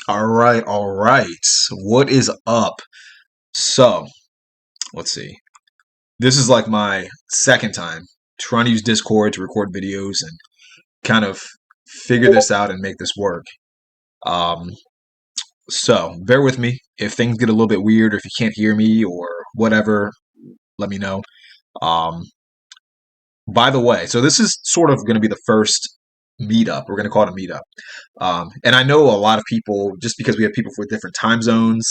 All right, all right. What is up? So, let's see. This is like my second time trying to use Discord to record videos and kind of figure this out and make this work. Um, so, bear with me. If things get a little bit weird or if you can't hear me or whatever, let me know. Um, by the way, so this is sort of going to be the first meetup. We're going to call it a meetup. And I know a lot of people, just because we have people with different time zones,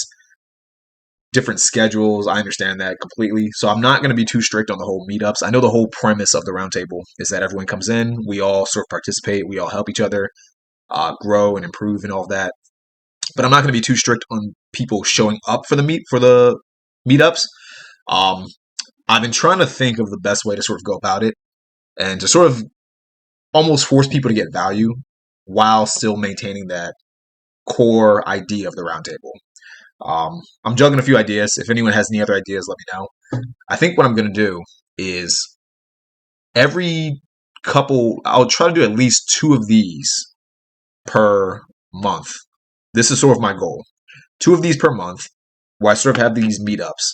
different schedules. I understand that completely. So I'm not going to be too strict on the whole meetups. I know the whole premise of the roundtable is that everyone comes in, we all sort of participate, we all help each other grow and improve and all of that. But I'm not going to be too strict on people showing up for the meetups. Um, I've been trying to think of the best way to sort of go about it and to sort of almost force people to get value while still maintaining that core idea of the roundtable. I'm juggling a few ideas. If anyone has any other ideas, let me know. I think what I'm going to do is every I'll try to do at least two of these per month. This is sort of my goal. Two of these per month, where I sort of have these meetups.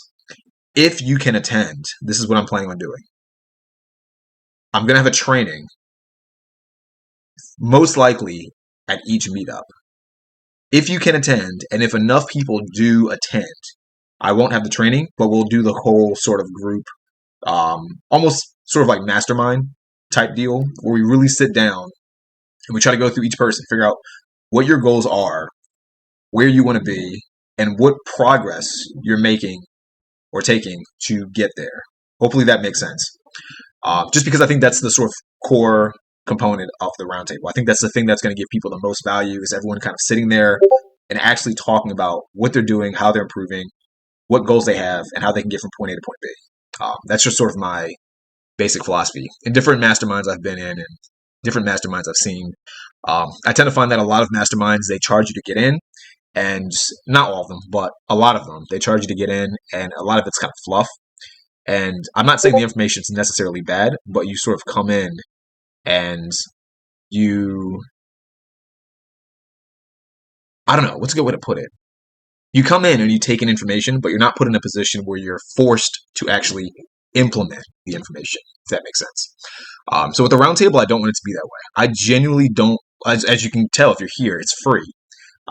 If you can attend, this is what I'm planning on doing. I'm going to have a training, most likely at each meetup. If you can attend, and if enough people do attend, I won't have the training, but we'll do the whole sort of group, almost sort of like mastermind type deal, where we really sit down and we try to go through each person, figure out what your goals are, where you want to be, and what progress you're making or taking to get there. Hopefully that makes sense. Just because I think that's the sort of core component of the roundtable. I think that's the thing that's going to give people the most value is everyone kind of sitting there and actually talking about what they're doing, how they're improving, what goals they have, and how they can get from point A to point B. That's just sort of my basic philosophy. In different masterminds I've been in and different masterminds I've seen, I tend to find that a lot of masterminds, they charge you to get in, and not all of them, but a lot of them, they charge you to get in, and a lot of it's kind of fluff. And I'm not saying the information is necessarily bad, but you sort of come in and you, I don't know, what's a good way to put it? You come in and you take in information, but you're not put in a position where you're forced to actually implement the information, if that makes sense. So with the roundtable, I don't want it to be that way. I genuinely don't, as you can tell if you're here, it's free.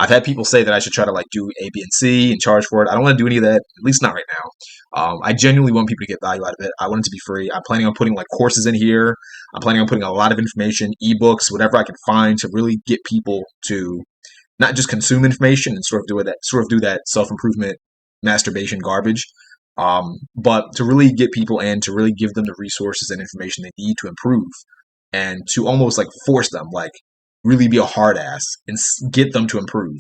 I've had people say that I should try to like do A, B, and C and charge for it. I don't want to do any of that, at least not right now. I genuinely want people to get value out of it. I want it to be free. I'm planning on putting like courses in here. I'm planning on putting a lot of information, ebooks, whatever I can find to really get people to not just consume information and sort of do that self-improvement masturbation garbage, but to really get people in, to really give them the resources and information they need to improve, and to almost like force them, like really be a hard ass and get them to improve.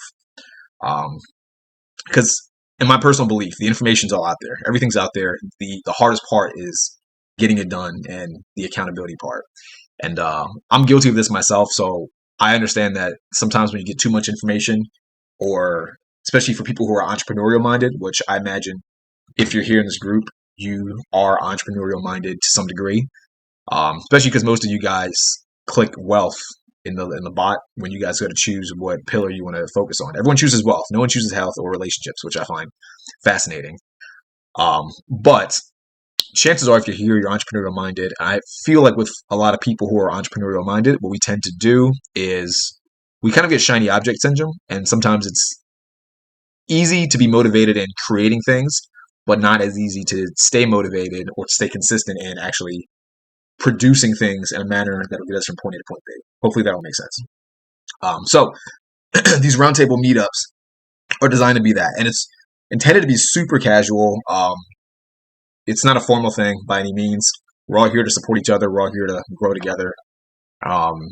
Because in my personal belief, the information's all out there. Everything's out there. The hardest part is getting it done and the accountability part. And I'm guilty of this myself, so I understand that sometimes when you get too much information, or especially for people who are entrepreneurial minded, which I imagine if you're here in this group, you are entrepreneurial minded to some degree. Especially because most of you guys click wealth in the bot when you guys go to choose what pillar you want to focus on. Everyone chooses wealth. No one chooses health or relationships, which I find fascinating. But chances are, if you're here, you're entrepreneurial minded. I feel like with a lot of people who are entrepreneurial minded, what we tend to do is we kind of get shiny object syndrome, and sometimes it's easy to be motivated in creating things, but not as easy to stay motivated or to stay consistent in actually producing things in a manner that will get us from point A to point B. Hopefully that will make sense. So these roundtable meetups are designed to be that, and it's intended to be super casual. It's not a formal thing by any means. We're all here to support each other. We're all here to grow together. And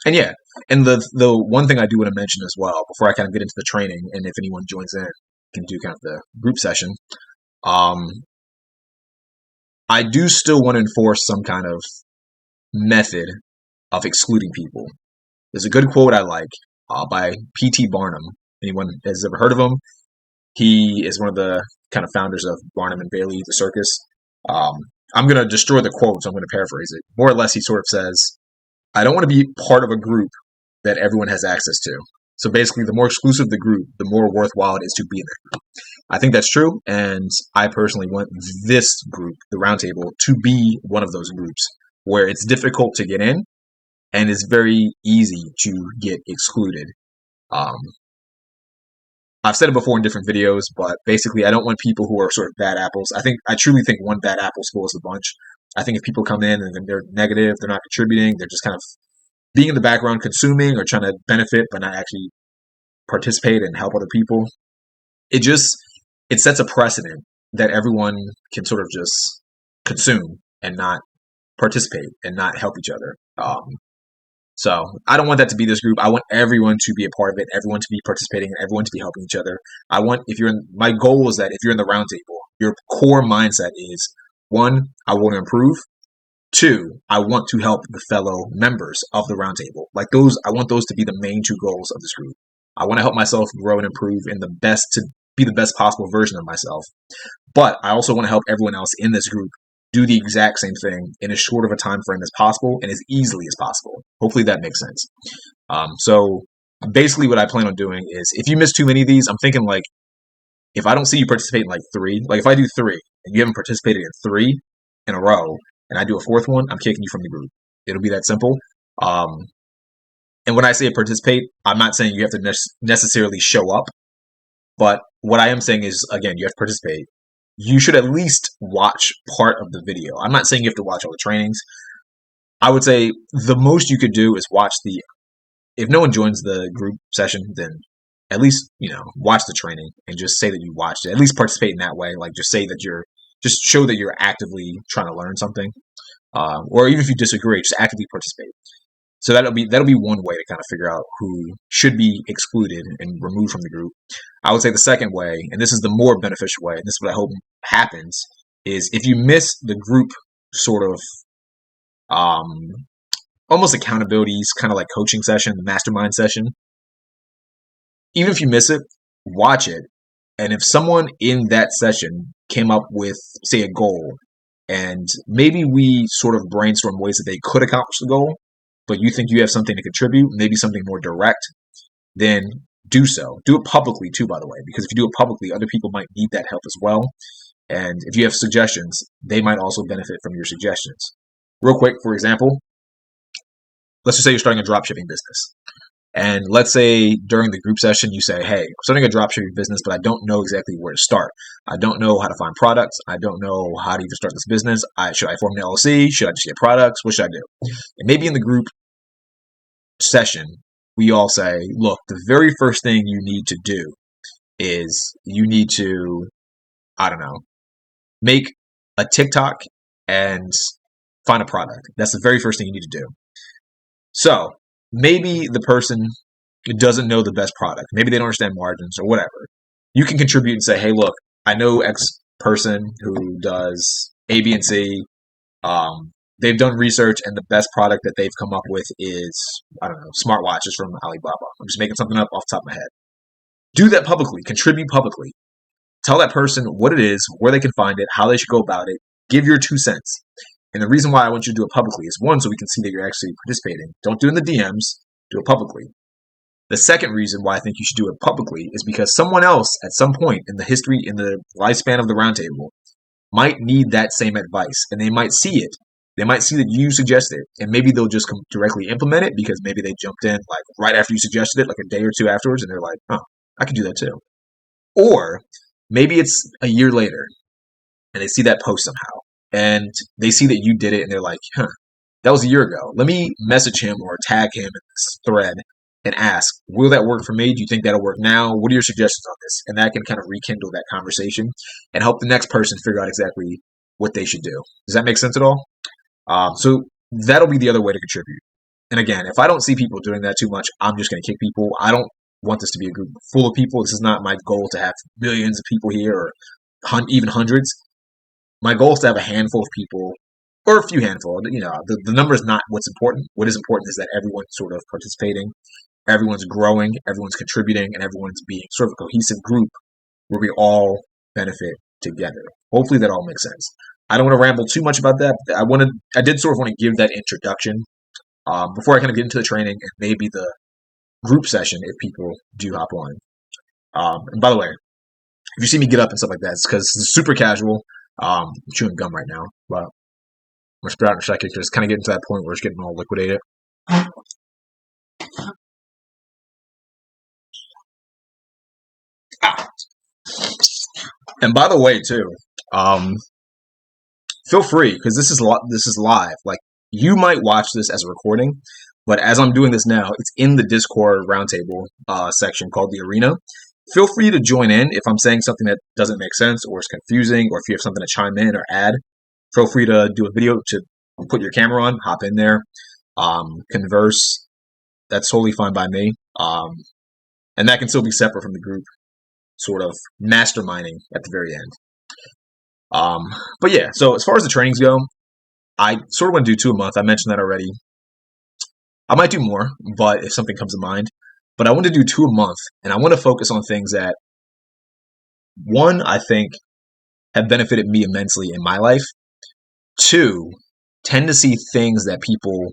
yeah, and the one thing I do want to mention as well, before I kind of get into the training, and if anyone joins in, can do kind of the group session. I do still want to enforce some kind of method of excluding people. There's a good quote I like by P.T. Barnum. Anyone has ever heard of him? He is one of the kind of founders of Barnum and Bailey, the circus. I'm going to destroy the quote, so I'm going to paraphrase it. More or less, he sort of says, I don't want to be part of a group that everyone has access to. So basically, the more exclusive the group, the more worthwhile it is to be in it. I think that's true, and I personally want this group, the Roundtable, to be one of those groups where it's difficult to get in and it's very easy to get excluded. Um, I've said it before in different videos, but basically, I don't want people who are sort of bad apples. I truly think one bad apple spoils the bunch. I think if people come in and they're negative, they're not contributing, they're just kind of being in the background, consuming or trying to benefit, but not actually participate and help other people. It sets a precedent that everyone can sort of just consume and not participate and not help each other. So I don't want that to be this group. I want everyone to be a part of it, everyone to be participating, and everyone to be helping each other. My goal is that if you're in the roundtable, your core mindset is, one, I want to improve. Two, I want to help the fellow members of the roundtable. I want those to be the main two goals of this group. I want to help myself grow and improve to be the best possible version of myself. But I also want to help everyone else in this group do the exact same thing in as short of a time frame as possible and as easily as possible. Hopefully that makes sense. So basically what I plan on doing is, if you miss too many of these, I'm thinking like, if I don't see you participate in like 3, like if I do 3 and you haven't participated in 3 in a row and I do a 4th one, I'm kicking you from the group. It'll be that simple. And when I say participate, I'm not saying you have to necessarily show up, but what I am saying is, again, you have to participate. You should at least watch part of the video. I'm not saying you have to watch all the trainings. I would say the most you could do is if no one joins the group session, then at least, watch the training and just say that you watched it. At least participate in that way. Like, just show that you're actively trying to learn something. Or even if you disagree, just actively participate. So that'll be one way to kind of figure out who should be excluded and removed from the group. I would say the second way, and this is the more beneficial way, and this is what I hope happens, is if you miss the group sort of almost accountabilities, kind of like coaching session, the mastermind session, even if you miss it, watch it. And if someone in that session came up with, say, a goal, and maybe we sort of brainstorm ways that they could accomplish the goal, but you think you have something to contribute, maybe something more direct, then do so. Do it publicly too, by the way, because if you do it publicly, other people might need that help as well. And if you have suggestions, they might also benefit from your suggestions. Real quick, for example, let's just say you're starting a dropshipping business. And let's say during the group session, you say, hey, I'm starting a dropshipping business, but I don't know exactly where to start. I don't know how to find products. I don't know how to even start this business. Should I form an LLC? Should I just get products? What should I do? And maybe in the group session, we all say, look, the very first thing you need to do is you need to, I don't know, make a TikTok and find a product. That's the very first thing you need to do. So maybe the person doesn't know the best product. Maybe they don't understand margins or whatever. You can contribute and say, hey, look, I know X person who does A, B, and C. They've done research, and the best product that they've come up with is, I don't know, smartwatches from Alibaba. I'm just making something up off the top of my head. Do that publicly. Contribute publicly. Tell that person what it is, where they can find it, how they should go about it. Give your 2 cents. And the reason why I want you to do it publicly is, one, so we can see that you're actually participating. Don't do it in the DMs. Do it publicly. The second reason why I think you should do it publicly is because someone else at some point in the lifespan of the roundtable, might need that same advice, and they might see it. They might see that you suggested it, and maybe they'll just directly implement it because maybe they jumped in like right after you suggested it, like a day or 2 afterwards, and they're like, oh, I can do that too. Or maybe it's a year later, and they see that post somehow, and they see that you did it, and they're like, that was a year ago. Let me message him or tag him in this thread and ask, will that work for me? Do you think that'll work now? What are your suggestions on this? And that can kind of rekindle that conversation and help the next person figure out exactly what they should do. Does that make sense at all? So that'll be the other way to contribute. And again, if I don't see people doing that too much, I'm just going to kick people. I don't want this to be a group full of people. This is not my goal to have millions of people here or even hundreds. My goal is to have a handful of people, or a few handful. The number is not what's important. What is important is that everyone's sort of participating, everyone's growing, everyone's contributing, and everyone's being sort of a cohesive group where we all benefit together. Hopefully that all makes sense. I don't want to ramble too much about that. I did sort of want to give that introduction before I kind of get into the training and maybe the group session if people do hop on. And by the way, if you see me get up and stuff like that, it's because it's super casual. I'm chewing gum right now, but we're spit out in a second because it's kind of getting to that point where it's getting all liquidated. Ah. And by the way, too, um, feel free because this is live. Like you might watch this as a recording, but as I'm doing this now, it's in the Discord roundtable section called the Arena. Feel free to join in if I'm saying something that doesn't make sense or is confusing, or if you have something to chime in or add. Feel free to do a video to put your camera on, hop in there, converse. That's totally fine by me. And that can still be separate from the group sort of masterminding at the very end. But yeah, so as far as the trainings go, I sort of want to do 2 a month. I mentioned that already. I might do more, but if something comes to mind. But I want to do 2 a month, and I want to focus on things that, one, I think have benefited me immensely in my life. 2, tend to see things that people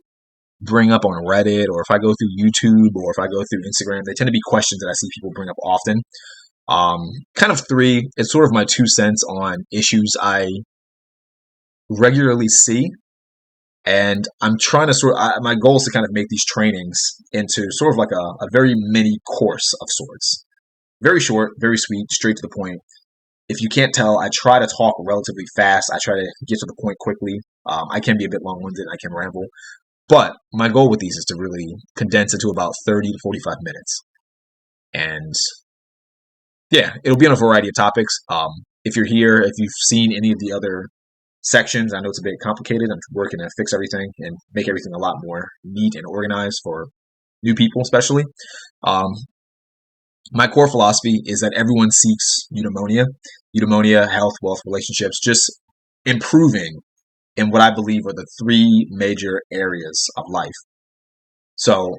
bring up on Reddit, or if I go through YouTube, or if I go through Instagram, they tend to be questions that I see people bring up often. Kind of 3, it's sort of my 2 cents on issues I regularly see. And I'm trying to my goal is to kind of make these trainings into sort of like a very mini course of sorts. Very short, very sweet, straight to the point. If you can't tell, I try to talk relatively fast. I try to get to the point quickly. I can be a bit long-winded. I can ramble. But my goal with these is to really condense it to about 30 to 45 minutes. And yeah, it'll be on a variety of topics. If you're here, if you've seen any of the other sections, I know it's a bit complicated. I'm working to fix everything and make everything a lot more neat and organized for new people, especially. My core philosophy is that everyone seeks eudaimonia, health, wealth, relationships, just improving in what I believe are the 3 major areas of life. So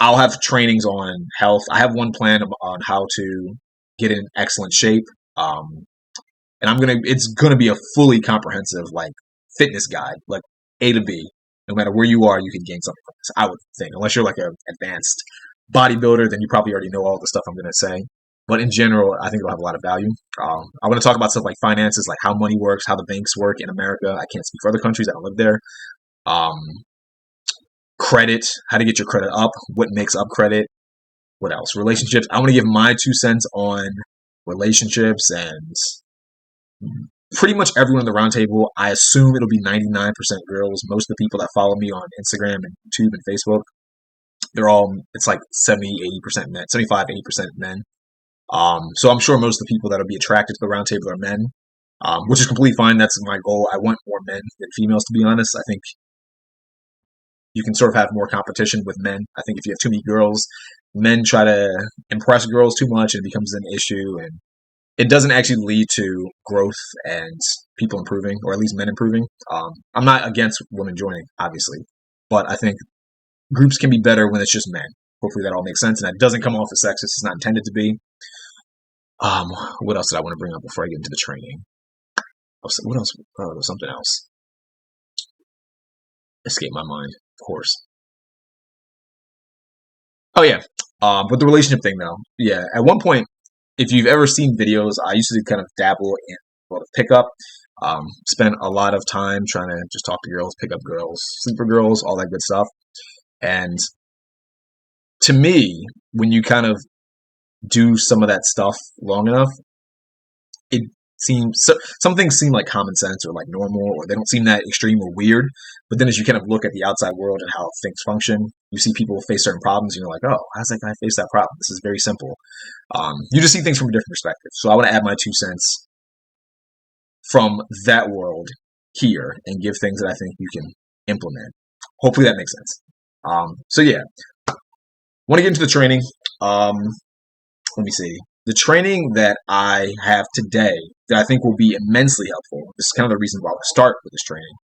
I'll have trainings on health. I have one plan on how to get in excellent shape. And it's gonna be a fully comprehensive like fitness guide, like A to B. No matter where you are, you can gain something from this. I would think, unless you're like an advanced bodybuilder, then you probably already know all the stuff I'm gonna say. But in general, I think it'll have a lot of value. I want to talk about stuff like finances, like how money works, how the banks work in America. I can't speak for other countries. I don't live there. Credit, how to get your credit up, what makes up credit, what else? Relationships. I want to give my 2 cents on relationships and pretty much everyone in the roundtable. I assume it'll be 99% girls. Most of the people that follow me on Instagram and YouTube and Facebook, it's like 70, 80% men, 75, 80% men. So I'm sure most of the people that'll be attracted to the roundtable are men, which is completely fine. That's my goal. I want more men than females, to be honest. I think you can sort of have more competition with men. I think if you have too many girls, men try to impress girls too much and it becomes an issue, and it doesn't actually lead to growth and people improving, or at least men improving. I'm not against women joining, obviously, but I think groups can be better when it's just men. Hopefully that all makes sense, and that doesn't come off as sexist. It's not intended to be. What else did I want to bring up before I get into the training? What else? Oh, there's something else. Escape my mind, of course. Oh yeah, but the relationship thing though. Yeah, at one point, if you've ever seen videos, I used to kind of dabble in a lot of pickup. Spent a lot of time trying to just talk to girls, pick up girls, sleep with girls, all that good stuff. And to me, when you kind of do some of that stuff long enough, it some things seem like common sense or like normal, or they don't seem that extreme or weird. But then as you kind of look at the outside world and how things function, you see people face certain problems and you're like, oh, how's that guy face that problem? This is very simple. You just see things from a different perspective. So I want to add my 2 cents from that world here and give things that I think you can implement. Hopefully that makes sense. So yeah, want to get into the training. Let me see. The training that I have today that I think will be immensely helpful, this is kind of the reason why I would start with this training,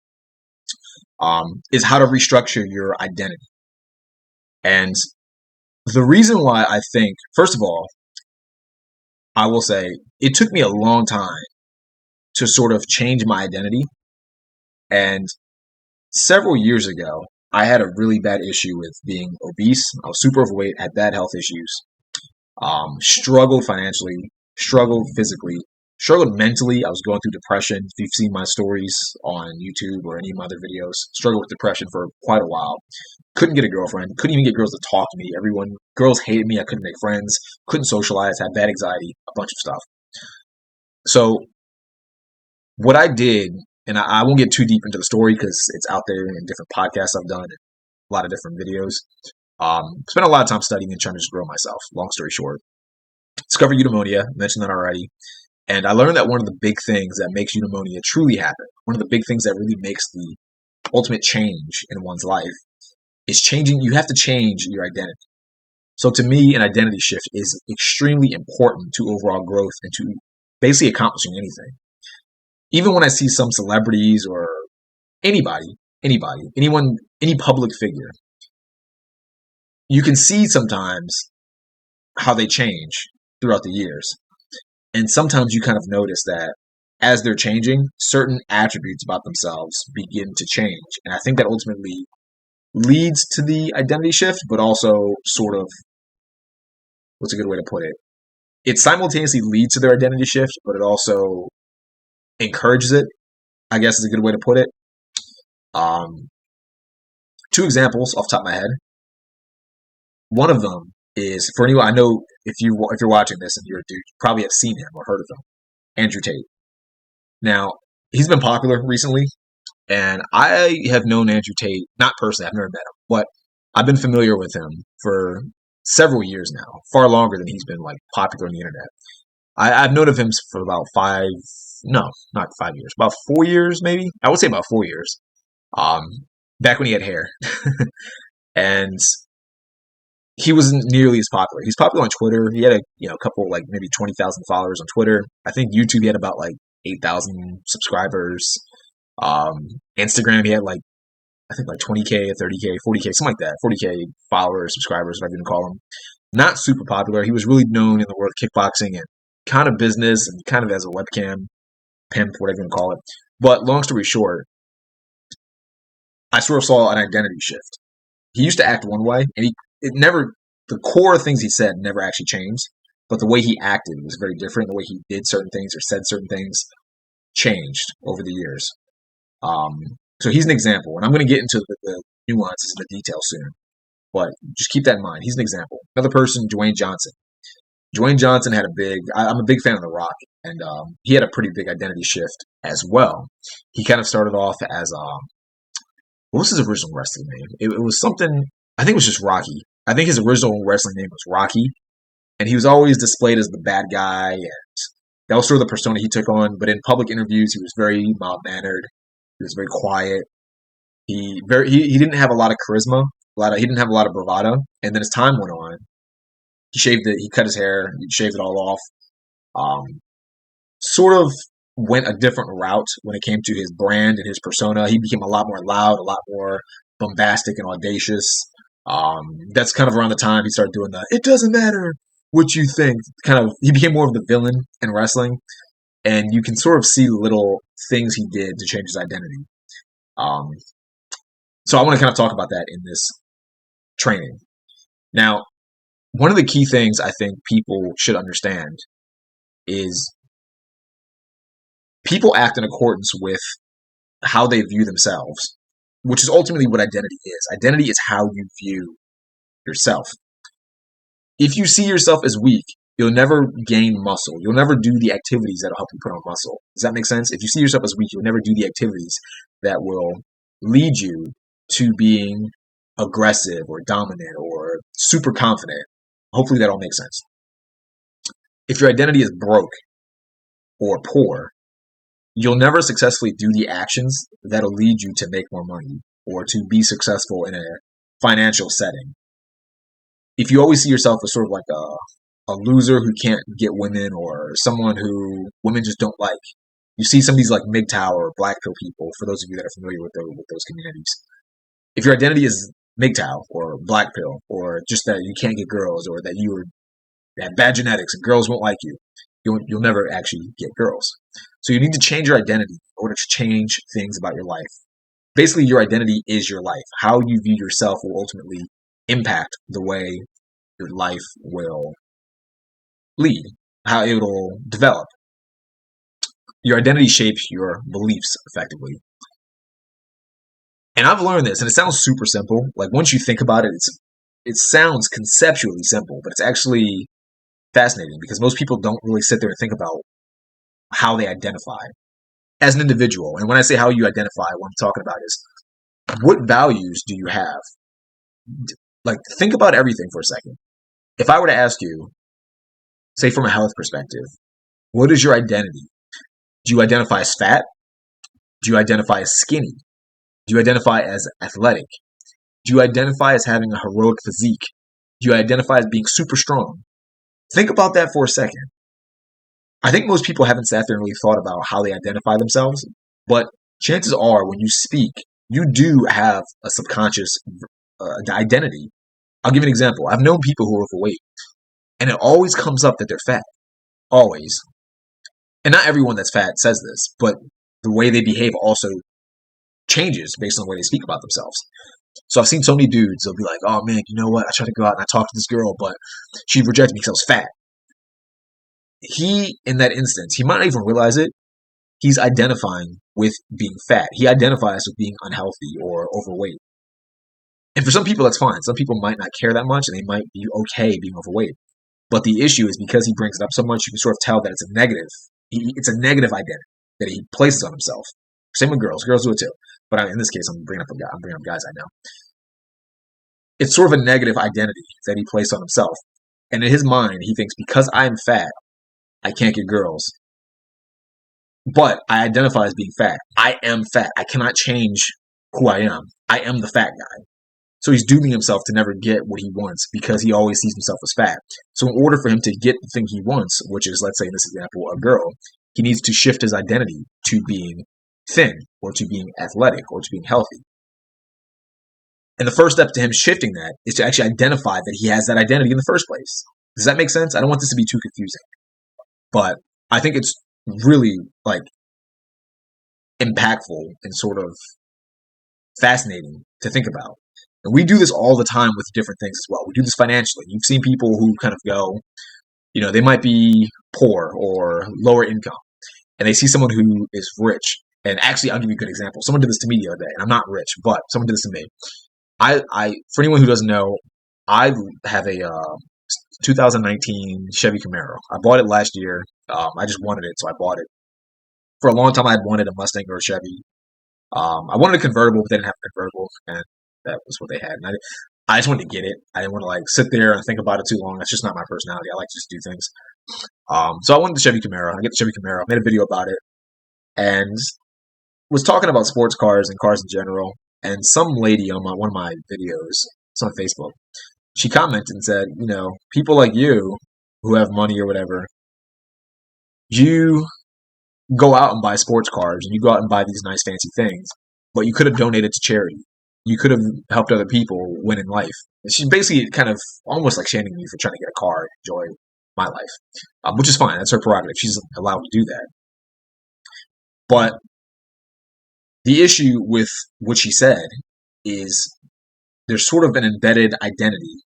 is how to restructure your identity. And the reason why I think, first of all, I will say it took me a long time to sort of change my identity. And several years ago, I had a really bad issue with being obese. I was super overweight, had bad health issues, struggled financially, struggled physically, struggled mentally. I was going through depression. If you've seen my stories on YouTube or any of my other videos, struggled with depression for quite a while. Couldn't get a girlfriend. Couldn't even get girls to talk to me. Girls hated me. I couldn't make friends. Couldn't socialize. Had bad anxiety. A bunch of stuff. So what I did, and I won't get too deep into the story because it's out there in different podcasts I've done, and a lot of different videos. Spent a lot of time studying and trying to just grow myself. Long story short, discovered eudaimonia. Mentioned that already. And I learned that one of the big things that makes eudaimonia truly happen, one of the big things that really makes the ultimate change in one's life, is changing. You have to change your identity. So to me, an identity shift is extremely important to overall growth and to basically accomplishing anything. Even when I see some celebrities or anybody, anyone, any public figure, you can see sometimes how they change throughout the years. And sometimes you kind of notice that as they're changing, certain attributes about themselves begin to change. And I think that ultimately leads to the identity shift, but also sort of, what's a good way to put it? It simultaneously leads to their identity shift, but it also encourages it, I guess is a good way to put it. Two examples off the top of my head. One of them is, for anyone, I know if you're watching this and you're a dude, you probably have seen him or heard of him, Andrew Tate. Now, he's been popular recently, and I have known Andrew Tate, not personally, I've never met him, but I've been familiar with him for several years now, far longer than he's been like popular on the internet. I've known of him for about not 5 years, about 4 years maybe. I would say about 4 years. Back when he had hair, and he wasn't nearly as popular. He's popular on Twitter. He had a couple like maybe 20,000 followers on Twitter. I think YouTube he had about like 8,000 subscribers. Instagram he had like I think like 20K, 30K, 40K, something like that. 40K followers, subscribers, whatever you can call them. Not super popular. He was really known in the world of kickboxing and kind of business and kind of as a webcam pimp, whatever you can call it. But long story short, I sort of saw an identity shift. He used to act one way, and the core things he said never actually changed, but the way he acted was very different. The way he did certain things or said certain things changed over the years. So he's an example, and I'm going to get into the nuances and the details soon, but just keep that in mind. He's an example. Another person, Dwayne Johnson. Dwayne Johnson had I'm a big fan of The Rock, and he had a pretty big identity shift as well. He kind of started off as, what was his original wrestling name? It was something, I think it was just Rocky. I think his original wrestling name was Rocky, and he was always displayed as the bad guy, and that was sort of the persona he took on, but in public interviews, he was very mild-mannered. He was very quiet. He didn't have a lot of charisma. He didn't have a lot of bravado. And then as time went on, he cut his hair, he shaved it all off. Sort of went a different route when it came to his brand and his persona. He became a lot more loud, a lot more bombastic and audacious. That's kind of around the time he started doing the "it doesn't matter what you think." He became more of the villain in wrestling, and you can sort of see little things he did to change his identity. So I want to kind of talk about that in this training. Now, one of the key things I think people should understand is people act in accordance with how they view themselves, which is ultimately what identity is. Identity is how you view yourself. If you see yourself as weak, you'll never gain muscle. You'll never do the activities that will help you put on muscle. Does that make sense? If you see yourself as weak, you'll never do the activities that will lead you to being aggressive or dominant or super confident. Hopefully that all makes sense. If your identity is broke or poor, you'll never successfully do the actions that'll lead you to make more money or to be successful in a financial setting. If you always see yourself as sort of like a loser who can't get women or someone who women just don't like, you see some of these like MGTOW or black pill people, for those of you that are familiar with those communities. If your identity is MGTOW or black pill or just that you can't get girls or that you have bad genetics and girls won't like you, you'll never actually get girls. So you need to change your identity in order to change things about your life. Basically, your identity is your life. How you view yourself will ultimately impact the way your life will lead, how it'll develop. Your identity shapes your beliefs effectively. And I've learned this, and it sounds super simple. Like once you think about it, it sounds conceptually simple, but it's actually fascinating because most people don't really sit there and think about how they identify as an individual. And when I say how you identify, what I'm talking about is what values do you have? Like think about everything for a second. If I were to ask you, say from a health perspective, what is your identity? Do you identify as fat? Do you identify as skinny? Do you identify as athletic? Do you identify as having a heroic physique? Do you identify as being super strong? Think about that for a second. I think most people haven't sat there and really thought about how they identify themselves, but chances are when you speak, you do have a subconscious identity. I'll give you an example. I've known people who are overweight, and it always comes up that they're fat. Always. And not everyone that's fat says this, but the way they behave also changes based on the way they speak about themselves. So I've seen so many dudes, they'll be like, oh man, you know what? I tried to go out and I talked to this girl, but she rejected me because I was fat. He, in that instance, he might not even realize it. He's identifying with being fat. He identifies with being unhealthy or overweight. And for some people, that's fine. Some people might not care that much and they might be okay being overweight. But the issue is because he brings it up so much, you can sort of tell that it's a negative. It's a negative identity that he places on himself. Same with girls. Girls do it too. But in this case, I'm bringing up guys I know. It's sort of a negative identity that he placed on himself. And in his mind, he thinks because I'm fat, I can't get girls. But I identify as being fat. I am fat. I cannot change who I am. I am the fat guy. So he's dooming himself to never get what he wants because he always sees himself as fat. So in order for him to get the thing he wants, which is, let's say in this example, a girl, he needs to shift his identity to being thin or to being athletic or to being healthy. And the first step to him shifting that is to actually identify that he has that identity in the first place. Does that make sense? I don't want this to be too confusing, but I think it's really like impactful and sort of fascinating to think about. And we do this all the time with different things as well. We do this financially. You've seen people who kind of go, they might be poor or lower income, and they see someone who is rich. And actually, I'll give you a good example. Someone did this to me the other day, and I'm not rich, but someone did this to me. For anyone who doesn't know, I have a 2019 Chevy Camaro. I bought it last year. I just wanted it, so I bought it. For a long time, I had wanted a Mustang or a Chevy. I wanted a convertible, but they didn't have a convertible, and that was what they had. And I just wanted to get it. I didn't want to sit there and think about it too long. That's just not my personality. I like to just do things. So I wanted the Chevy Camaro. I get the Chevy Camaro. I made a video about it, and was talking about sports cars and cars in general. And some lady on one of my videos, it's on Facebook, she commented and said, people like you who have money or whatever, you go out and buy sports cars and you go out and buy these nice fancy things, but you could have donated to charity. You could have helped other people win in life. And she's basically kind of almost like shaming me for trying to get a car and enjoy my life, which is fine. That's her prerogative. She's allowed to do that. But the issue with what she said is there's sort of an embedded identity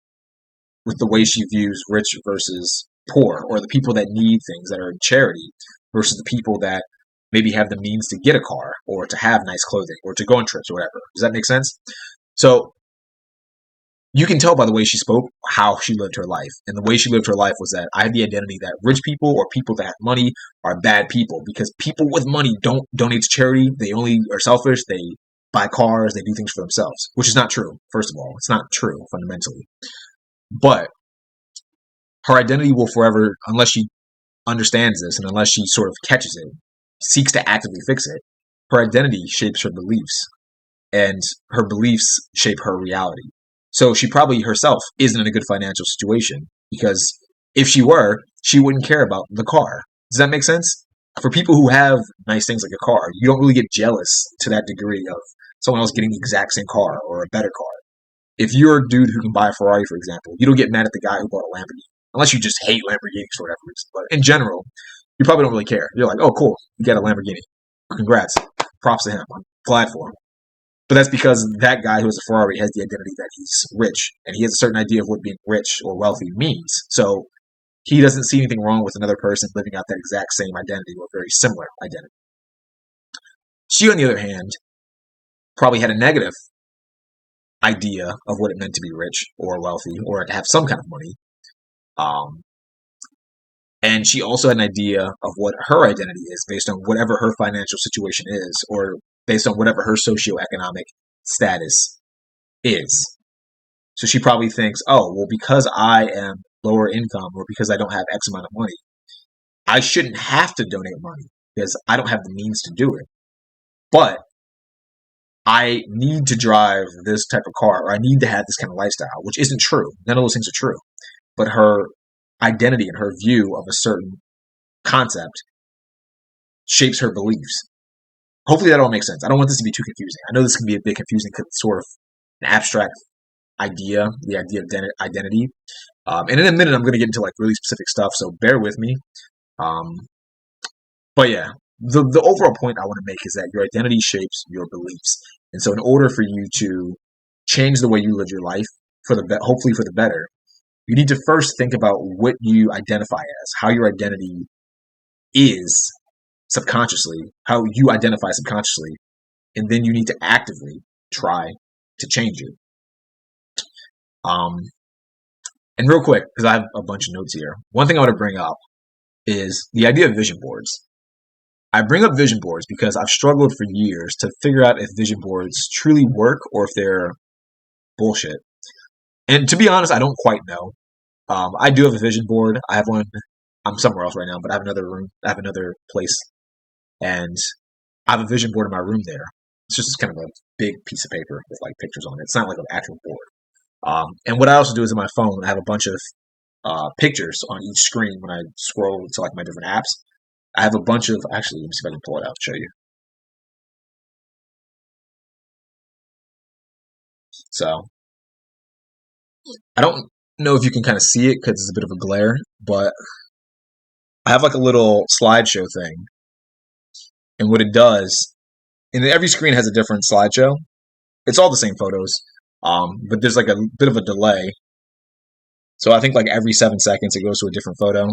with the way she views rich versus poor, or the people that need things that are in charity versus the people that maybe have the means to get a car or to have nice clothing or to go on trips or whatever. Does that make sense? So you can tell by the way she spoke how she lived her life. And the way she lived her life was that I have the identity that rich people or people that have money are bad people because people with money don't donate to charity. They only are selfish. They buy cars. They do things for themselves, which is not true. First of all, it's not true fundamentally. But her identity will forever, unless she understands this and unless she sort of catches it, seeks to actively fix it, her identity shapes her beliefs, and her beliefs shape her reality. So she probably herself isn't in a good financial situation because if she were, she wouldn't care about the car. Does that make sense? For people who have nice things like a car, you don't really get jealous to that degree of someone else getting the exact same car or a better car. If you're a dude who can buy a Ferrari, for example, you don't get mad at the guy who bought a Lamborghini, unless you just hate Lamborghinis for whatever reason. But in general, you probably don't really care. You're like, oh, cool, you got a Lamborghini. Congrats. Props to him. I'm glad for him. But that's because that guy who has a Ferrari has the identity that he's rich, and he has a certain idea of what being rich or wealthy means. So he doesn't see anything wrong with another person living out that exact same identity or very similar identity. She, on the other hand, probably had a negative idea of what it meant to be rich or wealthy or to have some kind of money. Um, and she also had an idea of what her identity is based on whatever her financial situation is or based on whatever her socioeconomic status is. So she probably thinks, oh, well, because I am lower income or because I don't have X amount of money, I shouldn't have to donate money because I don't have the means to do it. But I need to drive this type of car or I need to have this kind of lifestyle, which isn't true. None of those things are true. But her identity and her view of a certain concept shapes her beliefs. Hopefully that all makes sense. I don't want this to be too confusing. I know this can be a bit confusing because it's sort of an abstract idea, the idea of identity. And in a minute, I'm going to get into like really specific stuff, so bear with me. But yeah, the overall point I want to make is that your identity shapes your beliefs. And so in order for you to change the way you live your life for the hopefully for the better, you need to first think about what you identify as, how your identity is subconsciously, how you identify subconsciously, and then you need to actively try to change it. And real quick, because I have a bunch of notes here, one thing I want to bring up is the idea of vision boards. I bring up vision boards because I've struggled for years to figure out if vision boards truly work or if they're bullshit. And to be honest, I don't quite know. I do have a vision board. I have one. I'm somewhere else right now, but I have another room. I have another place, and I have a vision board in my room there. It's just kind of a big piece of paper with like pictures on it. It's not like an actual board. And what I also do is in my phone, I have a bunch of pictures on each screen when I scroll to like my different apps. I have a bunch of, actually, let me see if I can pull it out to show you. So, I don't know if you can kind of see it because it's a bit of a glare, but I have like a little slideshow thing. And what it does, and every screen has a different slideshow. It's all the same photos, but there's like a bit of a delay. So I think like every 7 seconds it goes to a different photo.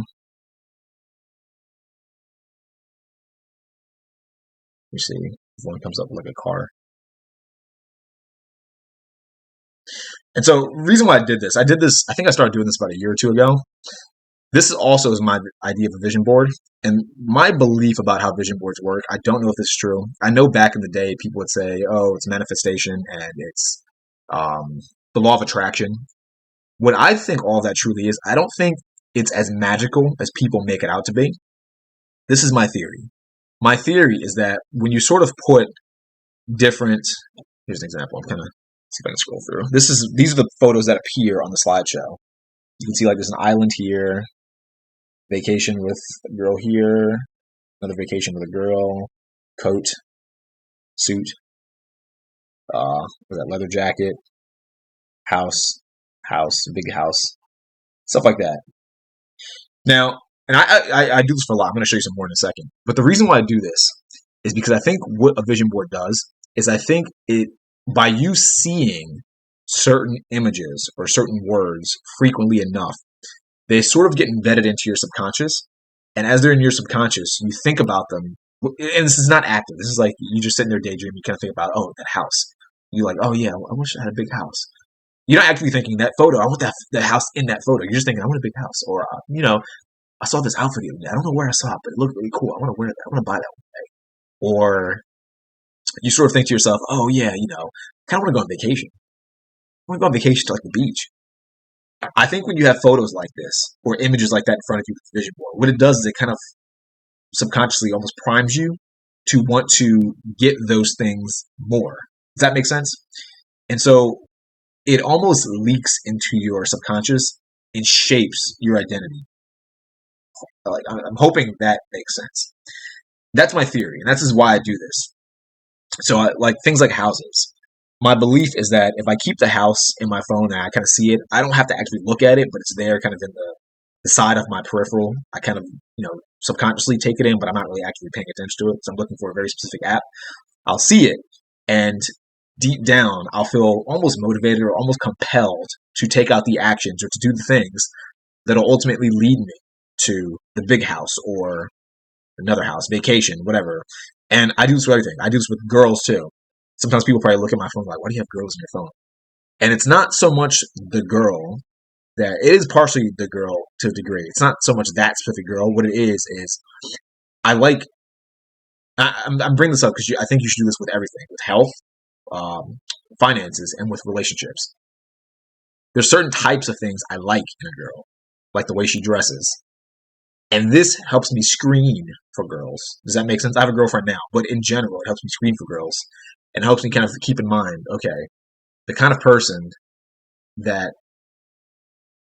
You see, if one comes up with like a car. And so, the reason why I did this, I think I started doing this about a year or two ago. This is also is my idea of a vision board. And my belief about how vision boards work, I don't know if this is true. I know back in the day, people would say, oh, it's manifestation and it's the law of attraction. What I think all of that truly is, I don't think it's as magical as people make it out to be. This is my theory. My theory is that when you sort of put different, here's an example. I'm kind of see if I can scroll through. These are the photos that appear on the slideshow. You can see like there's an island here, vacation with a girl here, another vacation with a girl, coat, suit, with that leather jacket, house, big house, stuff like that. Now, and I do this for a lot. I'm going to show you some more in a second. But the reason why I do this is because I think what a vision board does is I think it, by you seeing certain images or certain words frequently enough, they sort of get embedded into your subconscious. And as they're in your subconscious, you think about them. And this is not active. This is like you just sitting there daydreaming. You kind of think about, oh, that house. You're like, oh yeah, I wish I had a big house. You're not actually thinking that photo. I want that house in that photo. You're just thinking, I want a big house. Or, I saw this outfit the other day. I don't know where I saw it, but it looked really cool. I want to wear that. I want to buy that one day. Or you sort of think to yourself, oh yeah, kind of want to go on vacation. I want to go on vacation to like the beach. I think when you have photos like this or images like that in front of you with the vision board, what it does is it kind of subconsciously almost primes you to want to get those things more. Does that make sense? And so it almost leaks into your subconscious and shapes your identity. Like I'm hoping that makes sense. That's my theory, and that's why I do this. So, like things like houses. My belief is that if I keep the house in my phone and I kind of see it, I don't have to actually look at it, but it's there, kind of in the side of my peripheral. I kind of, subconsciously take it in, but I'm not really actually paying attention to it. So I'm looking for a very specific app. I'll see it, and deep down, I'll feel almost motivated or almost compelled to take out the actions or to do the things that'll ultimately lead me to the big house or another house, vacation, whatever. And I do this with everything. I do this with girls too. Sometimes people probably look at my phone like, why do you have girls in your phone? And it's not so much the girl that it is partially the girl to a degree. It's not so much that specific girl. What it is I like. I'm bringing this up because I think you should do this with everything, with health, finances, and with relationships. There's certain types of things I like in a girl, like the way she dresses, and this helps me screen for girls. Does that make sense? I have a girlfriend now, but in general, it helps me screen for girls, and helps me kind of keep in mind, okay, the kind of person that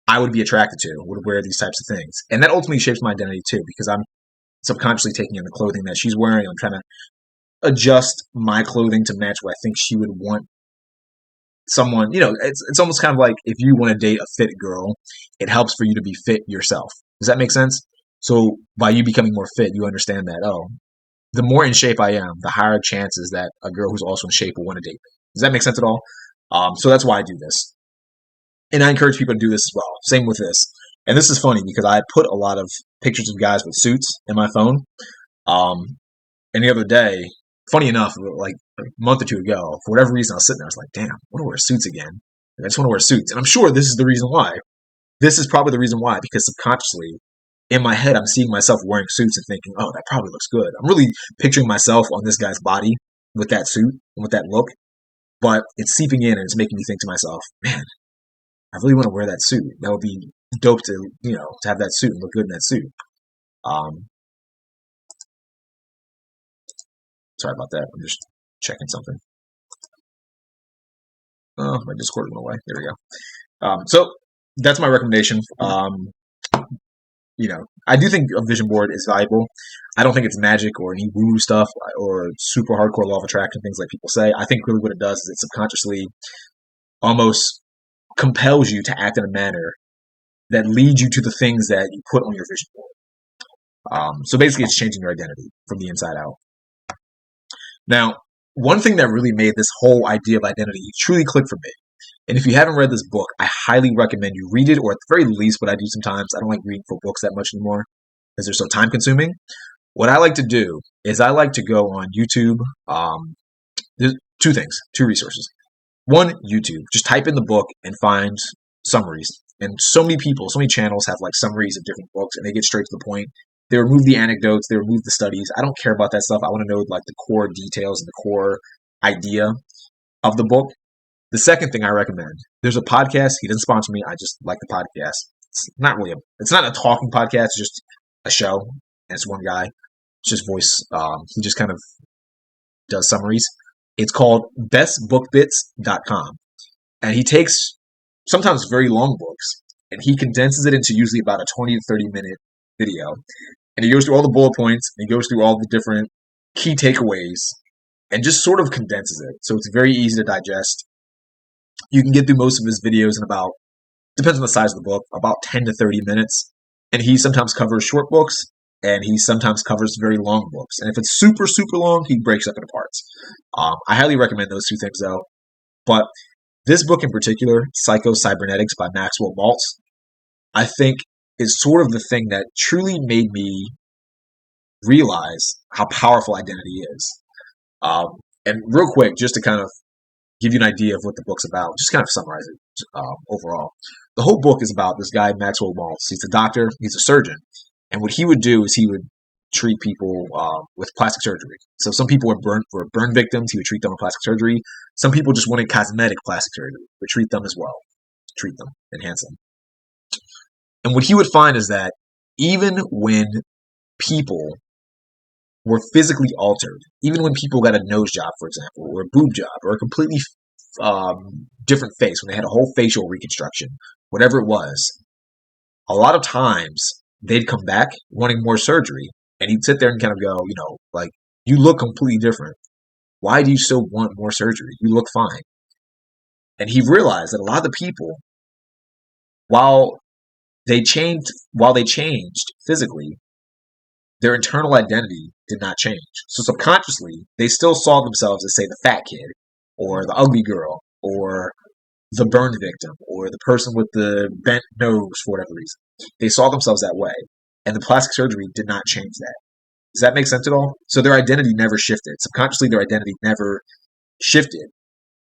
I would be attracted to would wear these types of things, and that ultimately shapes my identity too, because I'm subconsciously taking in the clothing that she's wearing. I'm trying to adjust my clothing to match what I think she would want someone, it's almost kind of like if you want to date a fit girl, it helps for you to be fit yourself. Does that make sense? So by you becoming more fit, you understand that, oh, the more in shape I am, the higher chances that a girl who's also in shape will want to date me. Does that make sense at all? So that's why I do this. And I encourage people to do this as well. Same with this. And this is funny because I put a lot of pictures of guys with suits in my phone. And the other day, funny enough, like a month or two ago, for whatever reason, I was sitting there. I was like, damn, I want to wear suits again. I just want to wear suits. And I'm sure this is the reason why. This is probably the reason why, because subconsciously, in my head, I'm seeing myself wearing suits and thinking, oh, that probably looks good. I'm really picturing myself on this guy's body with that suit and with that look. But it's seeping in and it's making me think to myself, man, I really want to wear that suit. That would be dope to, to have that suit and look good in that suit. Sorry about that. I'm just checking something. Oh, my Discord went away. There we go. So that's my recommendation. I do think a vision board is valuable. I don't think it's magic or any woo stuff or super hardcore law of attraction things like people say. I think really what it does is it subconsciously almost compels you to act in a manner that leads you to the things that you put on your vision board. So basically, it's changing your identity from the inside out. Now, one thing that really made this whole idea of identity truly click for me, and if you haven't read this book, I highly recommend you read it, or at the very least, what I do sometimes, I don't like reading for books that much anymore because they're so time consuming. What I like to do is I like to go on YouTube. There's two resources. One, YouTube. Just type in the book and find summaries. And so many people, so many channels have like summaries of different books, and they get straight to the point. They remove the anecdotes, they remove the studies. I don't care about that stuff. I want to know like the core details and the core idea of the book. The second thing I recommend, there's a podcast. He doesn't sponsor me. I just like the podcast. It's not a talking podcast. It's just a show. And it's one guy. It's just voice. He just kind of does summaries. It's called bestbookbits.com. And he takes sometimes very long books and he condenses it into usually about a 20 to 30 minute video. And he goes through all the bullet points and he goes through all the different key takeaways and just sort of condenses it. So it's very easy to digest. You can get through most of his videos in about, depends on the size of the book, about 10 to 30 minutes. And he sometimes covers short books and he sometimes covers very long books. And if it's super, super long, he breaks up into parts. I highly recommend those two things though. But this book in particular, Psycho-Cybernetics by Maxwell Maltz, I think is sort of the thing that truly made me realize how powerful identity is. And real quick, just to kind of give you an idea of what the book's about, just kind of summarize it overall. The whole book is about this guy, Maxwell Maltz. He's a doctor, he's a surgeon. And what he would do is he would treat people with plastic surgery. So some people were burn victims, he would treat them with plastic surgery. Some people just wanted cosmetic plastic surgery, but treat them as well. Treat them, enhance them. And what he would find is that even when people were physically altered, even when people got a nose job, for example, or a boob job, or a completely different face, when they had a whole facial reconstruction, whatever it was, a lot of times they'd come back wanting more surgery. And he'd sit there and kind of go, like, you look completely different. Why do you still want more surgery? You look fine. And he realized that a lot of the people, while they changed physically, their internal identity did not change. So subconsciously, they still saw themselves as, say, the fat kid. or the ugly girl, or the burn victim, or the person with the bent nose for whatever reason. They saw themselves that way, and the plastic surgery did not change that. Does that make sense at all? So their identity never shifted. Subconsciously, their identity never shifted.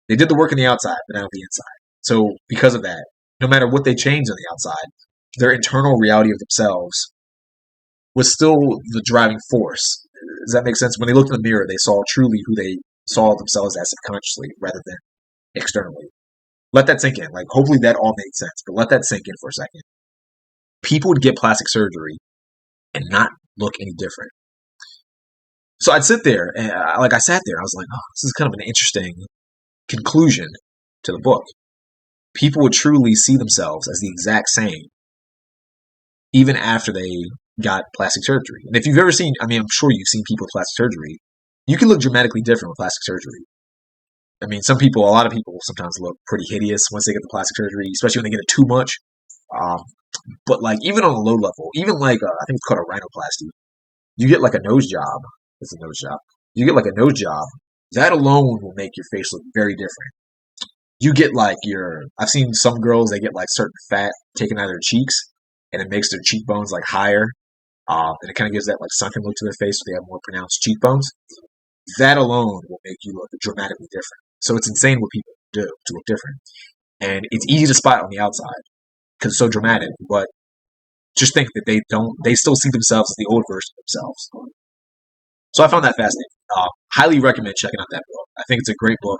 They did the work on the outside, but not on the inside. So because of that, no matter what they changed on the outside, their internal reality of themselves was still the driving force. Does that make sense? When they looked in the mirror, they saw truly who they saw themselves as subconsciously rather than externally. Let that sink in. Like, hopefully that all made sense, but let that sink in for a second. People would get plastic surgery and not look any different. So I'd sit there, and I sat there, I was like, oh, this is kind of an interesting conclusion to the book. People would truly see themselves as the exact same, even after they got plastic surgery. And if you've ever seen, I mean, I'm sure you've seen people with plastic surgery, you can look dramatically different with plastic surgery. I mean, a lot of people sometimes look pretty hideous once they get the plastic surgery, especially when they get it too much. Um, but like, even on a low level, even like, I think it's called a rhinoplasty, you get like a nose job. It's a nose job. You get like a nose job. That alone will make your face look very different. You get like I've seen some girls, they get like certain fat taken out of their cheeks, and it makes their cheekbones like higher. And it kind of gives that like sunken look to their face so they have more pronounced cheekbones. That alone will make you look dramatically different. So it's insane what people do to look different. And it's easy to spot on the outside because it's so dramatic, but just think that they still see themselves as the old version of themselves. So I found that fascinating. Highly recommend checking out that book. I think it's a great book.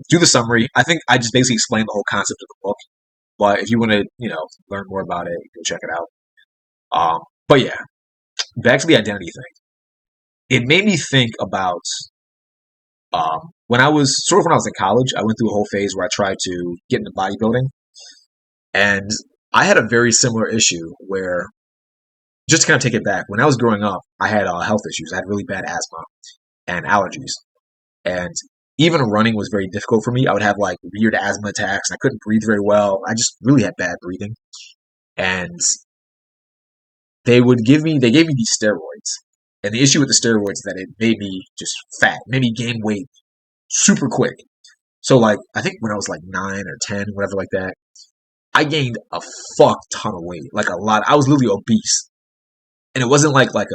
Do the summary. I think I just basically explained the whole concept of the book. But if you want to, learn more about it, go check it out. But yeah, back to the identity thing. It made me think about when I was in college. I went through a whole phase where I tried to get into bodybuilding, and I had a very similar issue where, just to kind of take it back, when I was growing up, I had health issues. I had really bad asthma and allergies, and even running was very difficult for me. I would have like weird asthma attacks. I couldn't breathe very well. I just really had bad breathing, and they gave me these steroids. And the issue with the steroids is that it made me just fat, made me gain weight super quick. So like, I think when I was like 9 or 10, whatever like that, I gained a fuck ton of weight, like a lot. I was literally obese. And it wasn't like like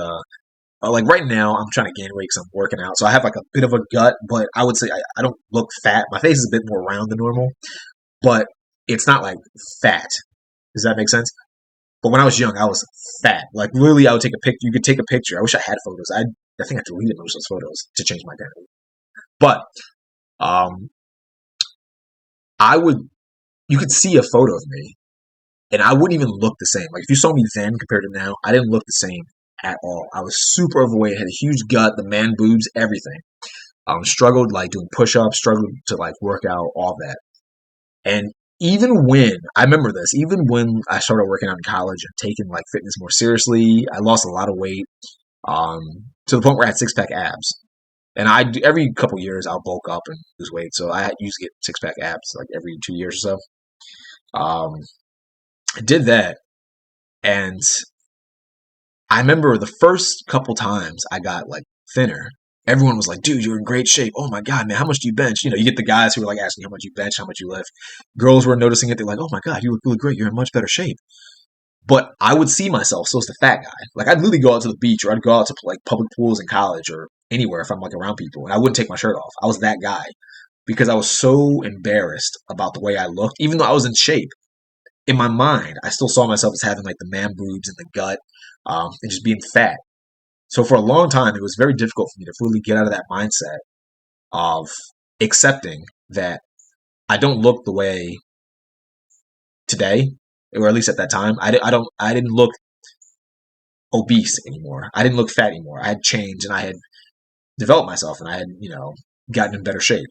right now I'm trying to gain weight because I'm working out. So I have like a bit of a gut, but I would say I don't look fat. My face is a bit more round than normal, but it's not like fat. Does that make sense? But when I was young, I was fat. Like literally, I would take a picture. You could take a picture. I wish I had photos. I think I deleted most of those photos to change my identity. But um, I would. You could see a photo of me, and I wouldn't even look the same. Like if you saw me then compared to now, I didn't look the same at all. I was super overweight, had a huge gut, the man boobs, everything. Struggled like doing push-ups, struggled to like work out, all that. And even when I remember this, even when I started working out in college and taking like fitness more seriously, I lost a lot of weight um, to the point where I had six-pack abs. And every couple years I'll bulk up and lose weight, so I usually get six-pack abs like every 2 years or so. I did that, and I remember the first couple times I got like thinner. Everyone was like, dude, you're in great shape. Oh my God, man, how much do you bench? You get the guys who are like asking how much you bench, how much you lift. Girls were noticing it. They're like, oh my God, you look really great. You're in much better shape. But I would see myself still as the fat guy. Like I'd literally go out to the beach or I'd go out to like public pools in college or anywhere if I'm like around people and I wouldn't take my shirt off. I was that guy because I was so embarrassed about the way I looked, even though I was in shape. In my mind, I still saw myself as having like the man boobs and the gut, and just being fat. So for a long time, it was very difficult for me to fully get out of that mindset of accepting that I don't look the way today, or at least at that time. I didn't look obese anymore. I didn't look fat anymore. I had changed and I had developed myself and I had, gotten in better shape.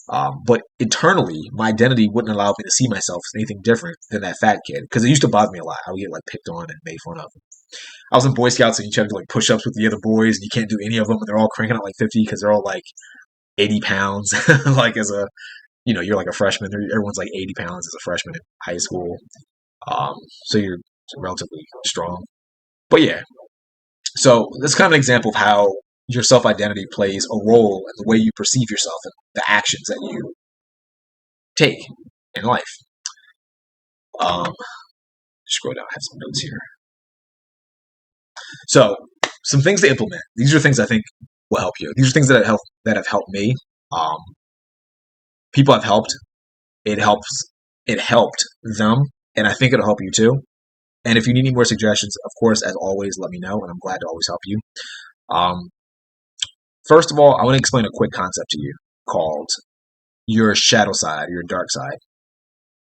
But internally, my identity wouldn't allow me to see myself as anything different than that fat kid because it used to bother me a lot. I would get like picked on and made fun of. I was in Boy Scouts and you try to do like push-ups with the other boys and you can't do any of them and they're all cranking out like 50 because they're all like 80 pounds. Like as a, you're like a freshman. Everyone's like 80 pounds as a freshman in high school. So you're relatively strong. But yeah, so that's kind of an example of how your self-identity plays a role in the way you perceive yourself and the actions that you take in life. Um, Scroll down. I have some notes here. So, some things to implement. These are things I think will help you. These are things that have helped me. Um, People I've helped. It helps. It helped them, and I think it'll help you too. And if you need any more suggestions, of course, as always, let me know, and I'm glad to always help you. Um, First of all, I want to explain a quick concept to you called your shadow side, your dark side.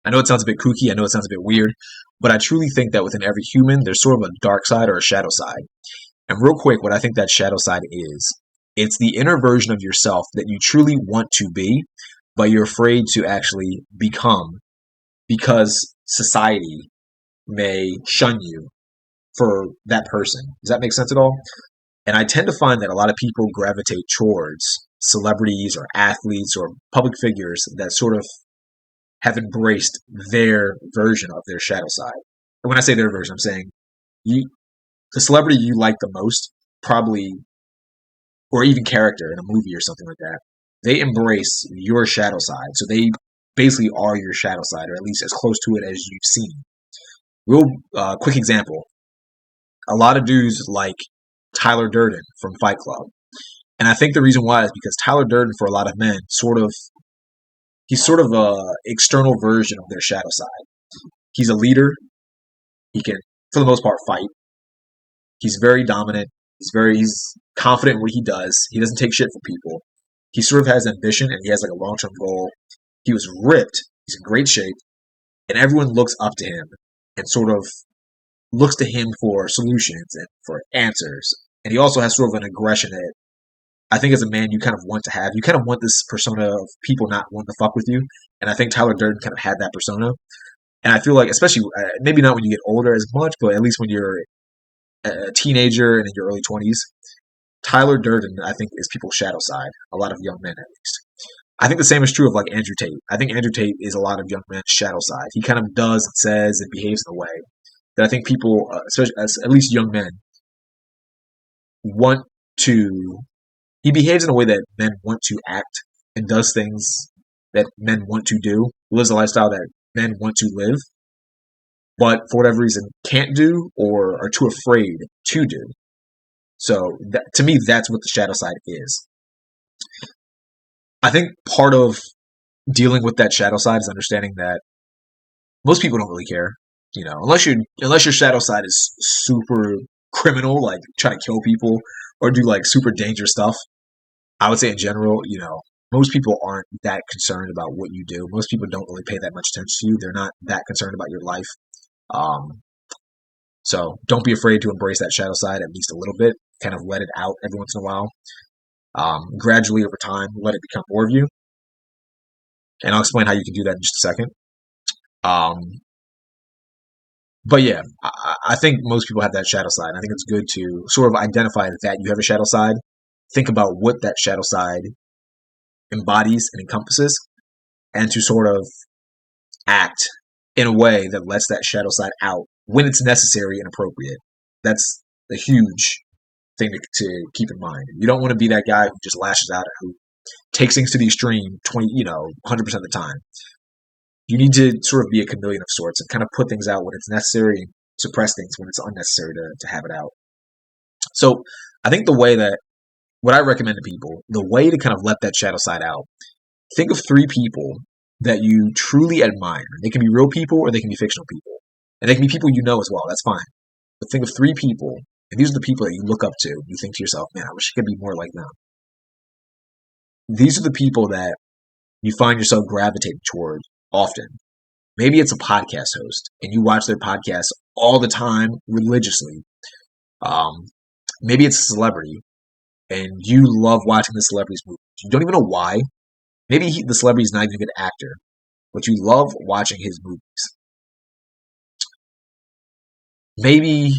I know it sounds a bit kooky. I know it sounds a bit weird, but I truly think that within every human, there's sort of a dark side or a shadow side. And real quick, what I think that shadow side is, it's the inner version of yourself that you truly want to be, but you're afraid to actually become because society may shun you for that person. Does that make sense at all? And I tend to find that a lot of people gravitate towards celebrities or athletes or public figures that sort of have embraced their version of their shadow side. And when I say their version, I'm saying you, the celebrity you like the most, probably, or even character in a movie or something like that, they embrace your shadow side. So they basically are your shadow side, or at least as close to it as you've seen. Real quick example. A lot of dudes like Tyler Durden from Fight Club. And I think the reason why is because Tyler Durden, for a lot of men, he's sort of a external version of their shadow side. He's a leader. He can, for the most part, fight. He's very dominant. He's confident in what he does. He doesn't take shit from people. He sort of has ambition and he has like a long term goal. He was ripped. He's in great shape, and everyone looks up to him and sort of looks to him for solutions and for answers. And he also has sort of an aggression that I think as a man you kind of want to have. You kind of want this persona of people not wanting to fuck with you. And I think Tyler Durden kind of had that persona. And I feel like, especially, maybe not when you get older as much, but at least when you're a teenager and in your early 20s, Tyler Durden, I think, is people's shadow side. A lot of young men, at least. I think the same is true of like Andrew Tate. I think Andrew Tate is a lot of young men's shadow side. He kind of does and says and behaves in a way that I think people, especially at least young men, want to. He behaves in a way that men want to act and does things that men want to do. Lives a lifestyle that men want to live, but for whatever reason can't do or are too afraid to do. So to me, that's what the shadow side is. I think part of dealing with that shadow side is understanding that most people don't really care. You know, unless your shadow side is super criminal, like trying to kill people or do like super dangerous stuff. I would say in general, you know, most people aren't that concerned about what you do. Most people don't really pay that much attention to you. They're not that concerned about your life. So don't be afraid to embrace that shadow side at least a little bit. Kind of let it out every once in a while. Gradually over time, let it become more of you. And I'll explain how you can do that in just a second. But yeah, I think most people have that shadow side. I think it's good to sort of identify that you have a shadow side. Think about what that shadow side embodies and encompasses, and to sort of act in a way that lets that shadow side out when it's necessary and appropriate. That's a huge thing to keep in mind. You don't want to be that guy who just lashes out, who takes things to the extreme 100% of the time. You need to sort of be a chameleon of sorts and kind of put things out when it's necessary and suppress things when it's unnecessary to have it out. So I think what I recommend to people, the way to kind of let that shadow side out, think of 3 people that you truly admire. They can be real people or they can be fictional people. And they can be people you know as well. That's fine. But think of 3 people, and these are the people that you look up to. You think to yourself, man, I wish I could be more like them. These are the people that you find yourself gravitating toward often. Maybe it's a podcast host, and you watch their podcasts all the time religiously. Maybe it's a celebrity, and you love watching the celebrity's movies. You don't even know why. Maybe the celebrity's not even a good actor, but you love watching his movies. Maybe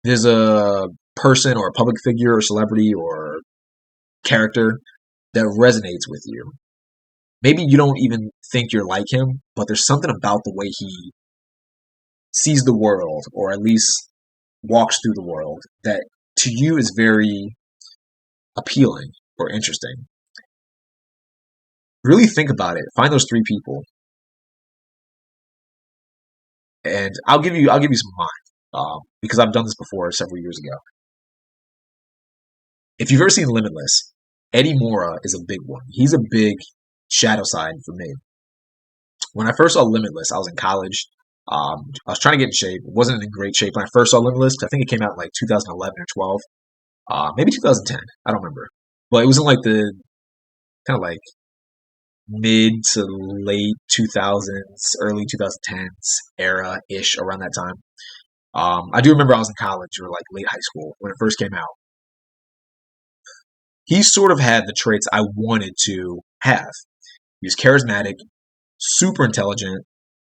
there's a person or a public figure or celebrity or character that resonates with you. Maybe you don't even think you're like him, but there's something about the way he sees the world, or at least walks through the world, that to you is very appealing or interesting. Really think about it. Find those three people, and I'll give you some of mine because I've done this before several years ago. If you've ever seen Limitless, Eddie Mora is a big one. He's a big shadow side for me. When I first saw Limitless, I was in college. I was trying to get in shape. Wasn't in great shape when I first saw Limitless. I think it came out in like 2011 or 12, maybe 2010. I don't remember, but it was in like the kind of like mid to late 2000s, early 2010s era ish around that time. I do remember I was in college or like late high school when it first came out. He sort of had the traits I wanted to have. He was charismatic, super intelligent,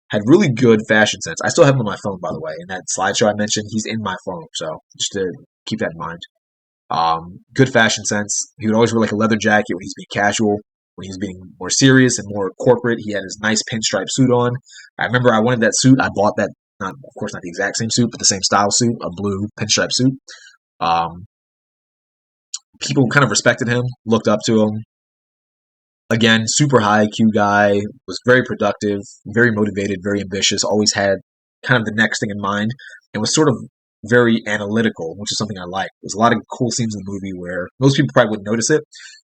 had really good fashion sense. I still have him on my phone, by the way. In that slideshow I mentioned, he's in my phone, so just to keep that in mind. Good fashion sense. He would always wear like a leather jacket when he's being casual. When he was being more serious and more corporate, he had his nice pinstripe suit on. I remember I wanted that suit. I bought that, not of course not the exact same suit, but the same style suit, a blue pinstripe suit. Um, People kind of respected him, looked up to him. Again, super high IQ guy, was very productive, very motivated, very ambitious, always had kind of the next thing in mind, and was sort of very analytical, which is something I like. There's a lot of cool scenes in the movie where most people probably wouldn't notice it,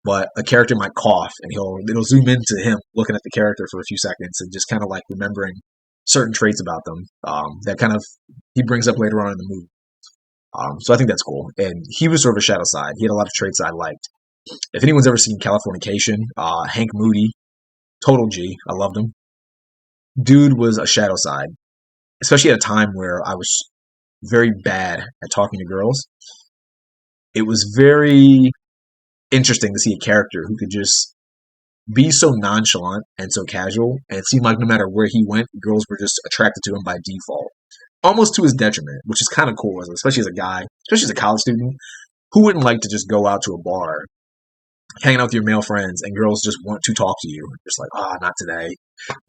but a character might cough and it'll zoom into him looking at the character for a few seconds and just kind of like remembering certain traits about them that kind of he brings up later on in the movie. So I think that's cool. And he was sort of a shadow side. He had a lot of traits I liked. If anyone's ever seen Californication, Hank Moody, total G, I loved him. Dude was a shadow side, especially at a time where I was very bad at talking to girls. It was very interesting to see a character who could just be so nonchalant and so casual, and it seemed like no matter where he went, girls were just attracted to him by default, almost to his detriment, which is kind of cool, especially as a guy, especially as a college student. Who wouldn't like to just go out to a bar, hanging out with your male friends, and girls just want to talk to you? Just like, not today.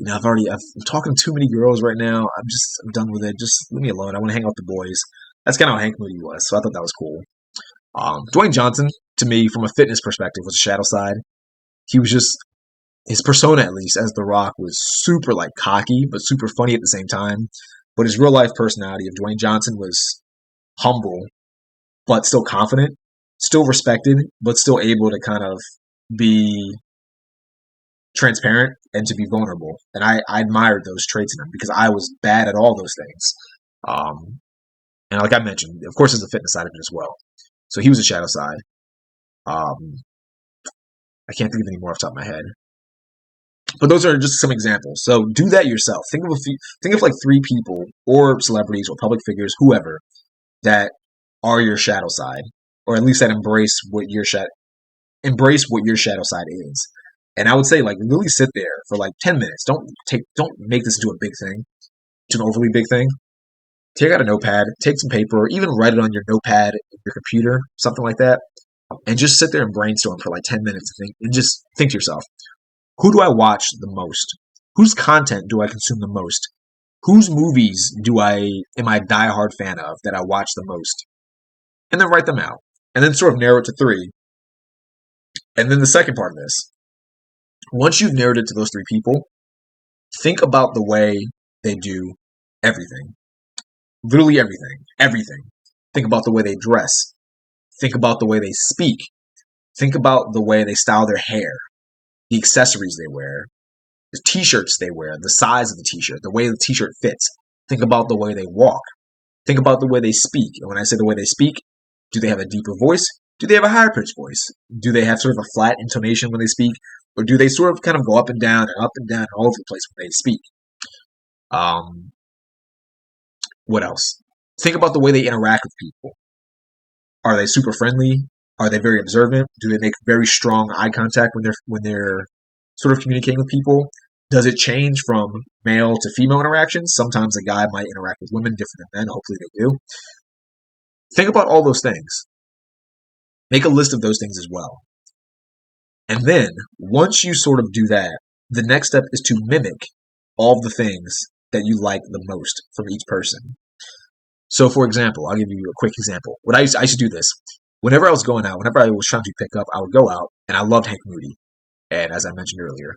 I'm talking to too many girls right now. I'm done with it. Just leave me alone. I want to hang out with the boys. That's kind of how Hank Moody was, so I thought that was cool. Dwayne Johnson, to me, from a fitness perspective, was a shadow side. He was just his persona, at least as The Rock, was super like cocky but super funny at the same time. But his real life personality of Dwayne Johnson was humble but still confident, still respected, but still able to kind of be transparent and to be vulnerable. And I admired those traits in him because I was bad at all those things. And like I mentioned, of course, there's the fitness side of it as well. So he was a shadow side. Um, I can't think of any more off the top of my head. But those are just some examples. So do that yourself. Think of like three people or celebrities or public figures, whoever, that are your shadow side, or at least that embrace what your shadow side is. And I would say, like, really sit there for like 10 minutes. Don't make this into a big thing, to an overly big thing. Take out a notepad, take some paper, or even write it on your notepad, your computer, something like that, and just sit there and brainstorm for like 10 minutes and just think to yourself, who do I watch the most? Whose content do I consume the most? Whose movies am I a diehard fan of that I watch the most? And then write them out. And then sort of narrow it to three. And then the second part of this, once you've narrowed it to those three people, think about the way they do everything. Literally everything. Everything. Think about the way they dress. Think about the way they speak. Think about the way they style their hair, the accessories they wear, the t-shirts they wear, the size of the t-shirt, the way the t-shirt fits. Think about the way they walk. Think about the way they speak. And when I say the way they speak, do they have a deeper voice? Do they have a higher pitched voice? Do they have sort of a flat intonation when they speak? Or do they sort of kind of go up and down and all over the place when they speak? What else? Think about the way they interact with people. Are they super friendly? Are they very observant? Do they make very strong eye contact when they're sort of communicating with people? Does it change from male to female interactions? Sometimes a guy might interact with women different than men. Hopefully they do. Think about all those things. Make a list of those things as well. And then, once you sort of do that, the next step is to mimic all the things that you like the most from each person. So, for example, I'll give you a quick example. I used to do this. Whenever I was going out, whenever I was trying to pick up, I would go out, and I loved Hank Moody, and as I mentioned earlier,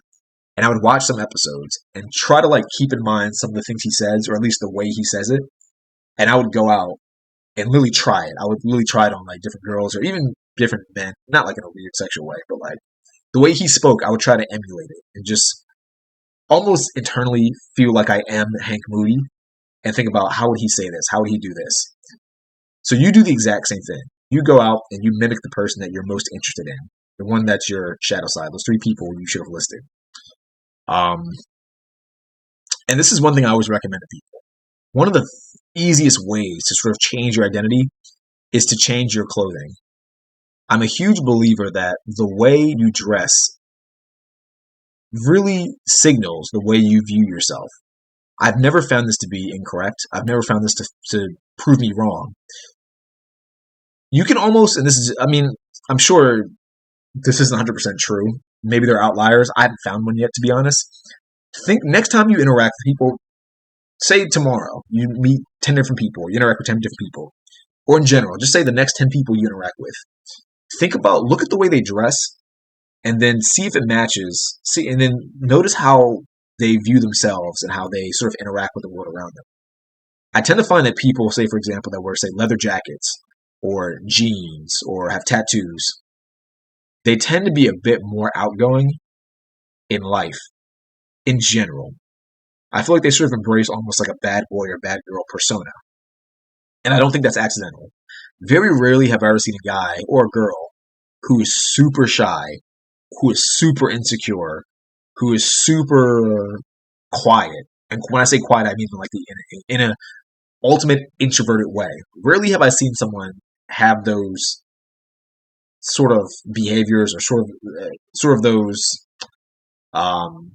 and I would watch some episodes and try to like keep in mind some of the things he says, or at least the way he says it, and I would go out and really try it. I would really try it on like different girls or even different men, not like in a weird sexual way, but like the way he spoke, I would try to emulate it and just almost internally feel like I am Hank Moody and think about how would he say this? How would he do this? So you do the exact same thing. You go out and you mimic the person that you're most interested in, the one that's your shadow side. Those three people you should have listed. Um, and this is one thing I always recommend to people. One of the easiest ways to sort of change your identity is to change your clothing. I'm a huge believer that the way you dress really signals the way you view yourself. I've never found this to be incorrect. I've never found this to prove me wrong. You can almost, and this is, I mean, I'm sure this isn't 100% true. Maybe there are outliers. I haven't found one yet, to be honest. Think next time you interact with people, say tomorrow, you meet 10 different people, you interact with 10 different people, or in general, just say the next 10 people you interact with. Think about, look at the way they dress, and then see if it matches. See, and then notice how they view themselves and how they sort of interact with the world around them. I tend to find that people, say for example, that wear say leather jackets or jeans or have tattoos, they tend to be a bit more outgoing in life in general. I feel like they sort of embrace almost like a bad boy or bad girl persona, and I don't think that's accidental. Very rarely have I ever seen a guy or a girl who is super shy, who is super insecure, who is super quiet. And when I say quiet, I mean like in a ultimate introverted way. Rarely have I seen someone have those sort of behaviors or sort of those um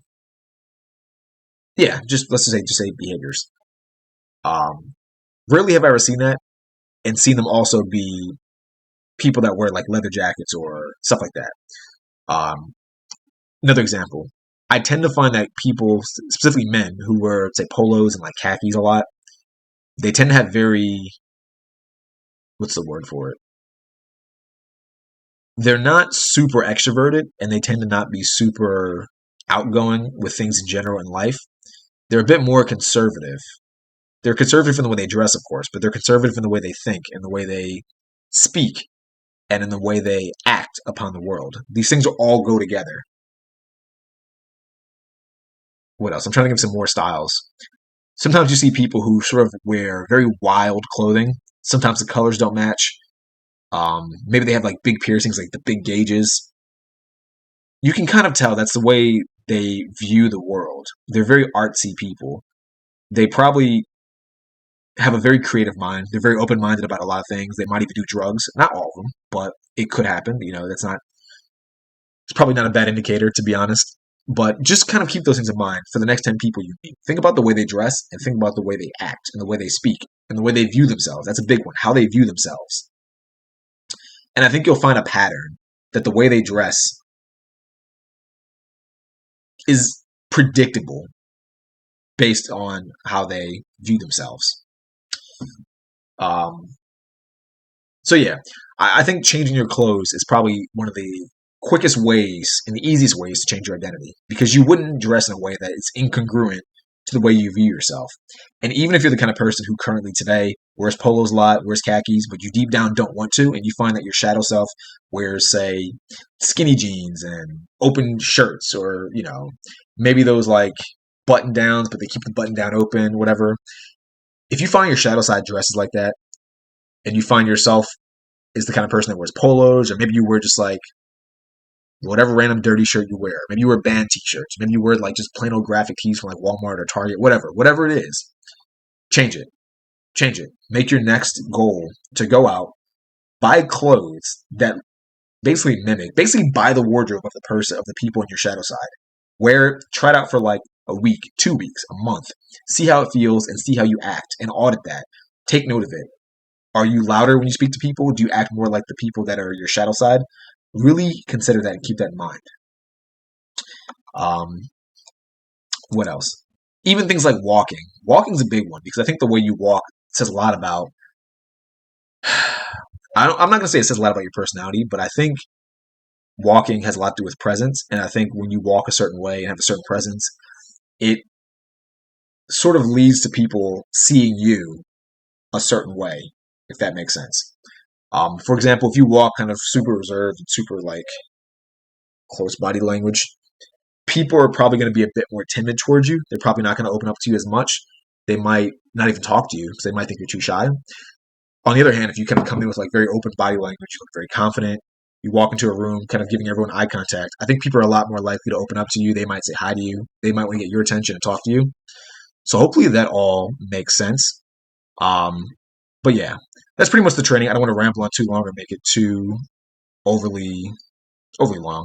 yeah, just let's just say behaviors. Um Rarely have I ever seen that and seen them also be people that wear like leather jackets or stuff like that. Um Another example. I tend to find that people, specifically men, who wear say polos and like khakis a lot, they tend to have very, what's the word for it? They're not super extroverted and they tend to not be super outgoing with things in general in life. They're a bit more conservative. They're conservative in the way they dress, of course, but they're conservative in the way they think, in the way they speak, and in the way they act upon the world. These things all go together. What else? I'm trying to give some more styles. Sometimes you see people who sort of wear very wild clothing. Sometimes the colors don't match. Maybe they have like big piercings, like the big gauges. You can kind of tell that's the way they view the world. They're very artsy people. They probably have a very creative mind. They're very open minded about a lot of things. They might even do drugs. Not all of them, but it could happen. You know, that's not, it's probably not a bad indicator, to be honest. But just kind of keep those things in mind for the next 10 people you meet. Think about the way they dress and think about the way they act and the way they speak and the way they view themselves. That's a big one. How they view themselves. And I think you'll find a pattern that the way they dress is predictable based on how they view themselves. Um, so yeah, I think changing your clothes is probably one of the quickest ways and the easiest ways to change your identity because you wouldn't dress in a way that is incongruent to the way you view yourself. And even if you're the kind of person who currently today wears polos a lot, wears khakis, but you deep down don't want to, and you find that your shadow self wears, say, skinny jeans and open shirts, or maybe those like button downs, but they keep the button down open, whatever. If you find your shadow side dresses like that, and you find yourself is the kind of person that wears polos, or maybe you wear just like whatever random dirty shirt you wear. Maybe you wear band t-shirts. Maybe you wear like just plain old graphic tees from like Walmart or Target, whatever it is. Change it. Change it. Make your next goal to go out, buy clothes that basically buy the wardrobe of the person, of the people in your shadow side. Wear it, try it out for like a week, 2 weeks, a month. See how it feels and see how you act and audit that. Take note of it. Are you louder when you speak to people? Do you act more like the people that are your shadow side? Really consider that and keep that in mind. Um, what else? Even things like walking. Walking is a big one because I think the way you walk says a lot about I'm not gonna say it says a lot about your personality, but I think walking has a lot to do with presence. And I think when you walk a certain way and have a certain presence, it sort of leads to people seeing you a certain way, if that makes sense. For example, if you walk kind of super reserved and super like close body language, people are probably going to be a bit more timid towards you. They're probably not going to open up to you as much. They might not even talk to you because they might think you're too shy. On the other hand, if you kind of come in with like very open body language, you look very confident, you walk into a room kind of giving everyone eye contact, I think people are a lot more likely to open up to you. They might say hi to you. They might want to get your attention and talk to you. So hopefully that all makes sense. Um, but yeah, that's pretty much the training. I don't want to ramble on too long or make it too overly overly long.